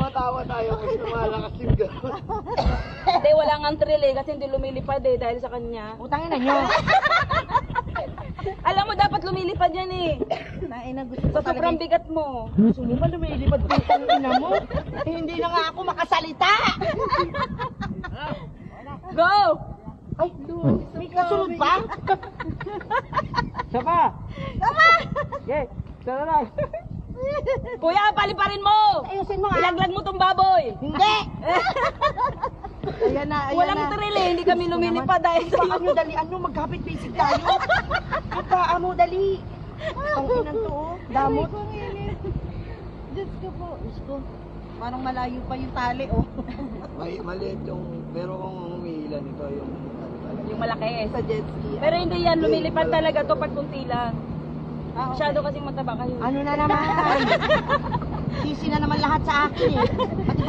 tumatawa tayo kasi lumalakas yung gano'n. Hindi, wala nga thrill eh, kasi hindi lumilipad eh, dahil sa kanya. Utangin na nyo. Alam mo, dapat lumilipad yan eh. Naina, gusto ko Sa sobrang bigat mo. Gusto mo ba lumilipad po itong ina mo? Eh, hindi na nga ako makasalita. Go! Ay, may kasunod pa? Isa pa! Tama! Okay, sana lang. Kuya, paliparin mo! Ayusin mo nga. Ilaglag mo tong baboy! Hindi! Ayan na, ayan Walang na. thrill eh, hindi kami lumilipad dahil Baka sa'yo. nyo dalian nyo, magkapit basic tayo. Kapaa mo, dali. Ang inan to, oh. Damot. Diyos ko po. Diyos ko. Parang malayo pa yung tali, oh. Maliit yung, pero kung umiilan ito yung ano talaga. Yung malaki. Sa jet ski. Pero hindi yan, lumilipad talaga to pag kunti lang. Ah, okay. Masyado kasing mataba kayo. Ano na naman? Sisi na naman lahat sa akin, eh. Pati